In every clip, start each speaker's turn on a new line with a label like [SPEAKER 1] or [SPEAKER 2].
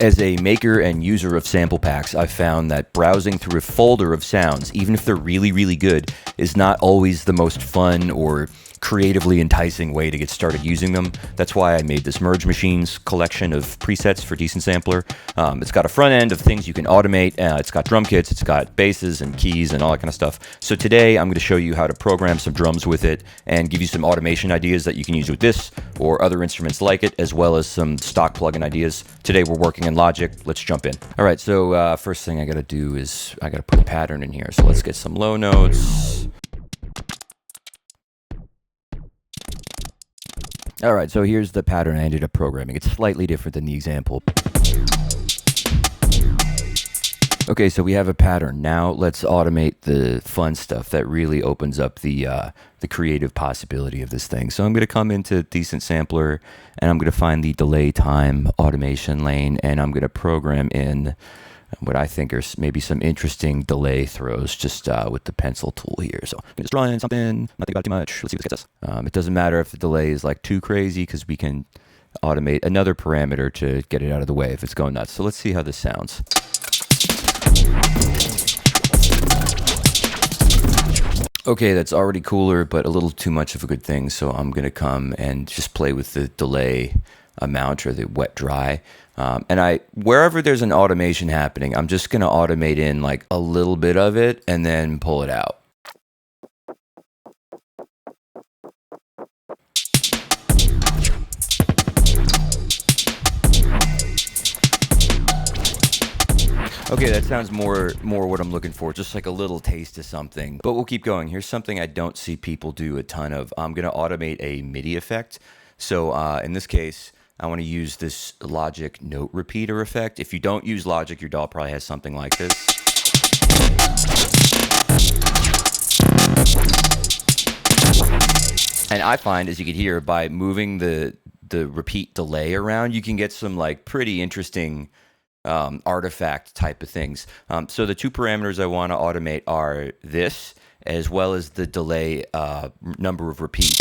[SPEAKER 1] As a maker and user of sample packs, I've found that browsing through a folder of sounds, even if they're really, really good, is not always the most fun or creatively enticing way to get started using them. That's why I made this Merge Machines collection of presets for Decent Sampler. It's got a front end of things you can automate. It's got drum kits, it's got basses and keys and all that kind of stuff. So today I'm going to show you how to program some drums with it and give you some automation ideas that you can use with this or other instruments like it, as well as some stock plugin ideas. Today we're working in Logic. Let's jump in. All right, so first thing I got to do is I got to put a pattern in here. So let's get some low notes. All right, so here's the pattern I ended up programming. It's slightly different than the example. Okay, so we have a pattern. Now let's automate the fun stuff that really opens up the creative possibility of this thing. So I'm going to come into Decent Sampler, and I'm going to find the delay time automation lane, and I'm going to program in what I think are maybe some interesting delay throws just with the pencil tool here. So I'm just drawing something, not think about it too much. Let's see what this gets us. It doesn't matter if the delay is like too crazy because we can automate another parameter to get it out of the way if it's going nuts. So let's see how this sounds. Okay, that's already cooler, but a little too much of a good thing. So I'm going to come and just play with the delay amount or the wet dry. And wherever there's an automation happening, I'm just going to automate in like a little bit of it and then pull it out. Okay, that sounds more what I'm looking for, just like a little taste of something. But we'll keep going. Here's something I don't see people do a ton of. I'm going to automate a MIDI effect. So in this case, I want to use this Logic note repeater effect. If you don't use Logic, your DAW probably has something like this. And I find, as you can hear, by moving the repeat delay around, you can get some like pretty interesting artifact type of things. So the two parameters I want to automate are this, as well as the delay number of repeats.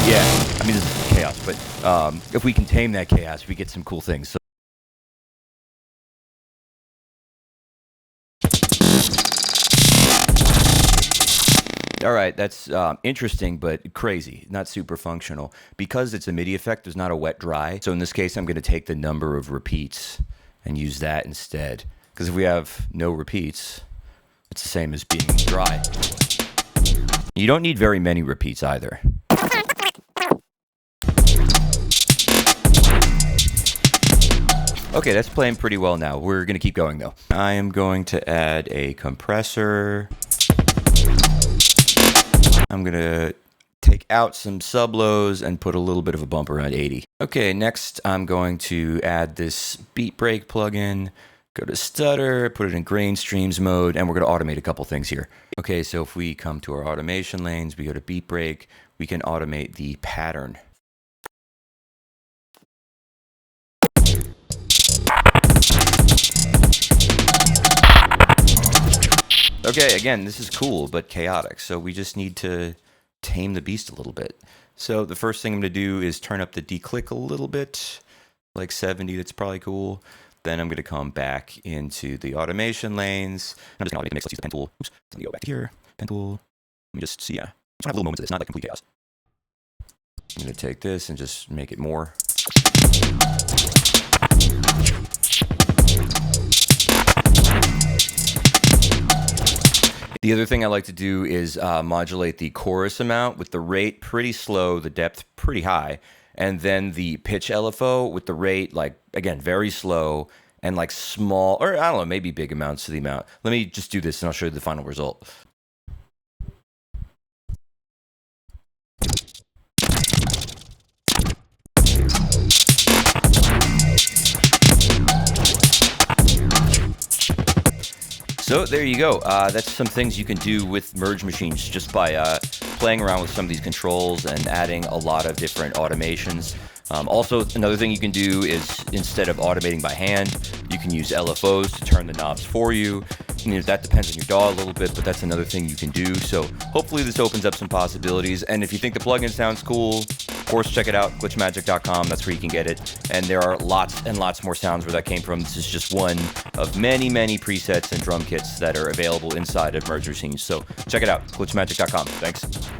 [SPEAKER 1] Yeah, I mean, this is chaos, but if we can tame that chaos, we get some cool things. So all right, that's interesting, but crazy, not super functional. Because it's a MIDI effect, there's not a wet dry. So in this case, I'm going to take the number of repeats and use that instead. Because if we have no repeats, it's the same as being dry. You don't need very many repeats either. Okay, that's playing pretty well now. We're going to keep going though. I am going to add a compressor. I'm going to take out some sub-lows and put a little bit of a bump around 80. Okay, next I'm going to add this beat break plugin. Go to stutter, put it in grain streams mode, and we're going to automate a couple things here. Okay, so if we come to our automation lanes, we go to beat break, we can automate the pattern. Okay, again, this is cool, but chaotic. So we just need to tame the beast a little bit. So the first thing I'm going to do is turn up the declick a little bit, like 70. That's probably cool. Then I'm going to come back into the automation lanes. I'm just going to automate the mix. Let's use the pen tool. Oops. Let me go back here. Pen tool. Let me just see. Just have little moments of this, not like complete chaos. I'm going to take this and just make it more. The other thing I like to do is modulate the chorus amount with the rate pretty slow, the depth pretty high, and then the pitch LFO with the rate, like, again, very slow and like small, or I don't know, maybe big amounts to the amount. Let me just do this and I'll show you the final result. So there you go. That's some things you can do with Merge Machines just by playing around with some of these controls and adding a lot of different automations. Also, another thing you can do is, instead of automating by hand, you can use LFOs to turn the knobs for you. That depends on your DAW a little bit, but that's another thing you can do. So hopefully this opens up some possibilities. And if you think the plugin sounds cool, course, check it out, glitchmagic.com. That's where you can get it. And there are lots and lots more sounds where that came from. This is just one of many, many presets and drum kits that are available inside of Merge Machines. So check it out, glitchmagic.com. Thanks.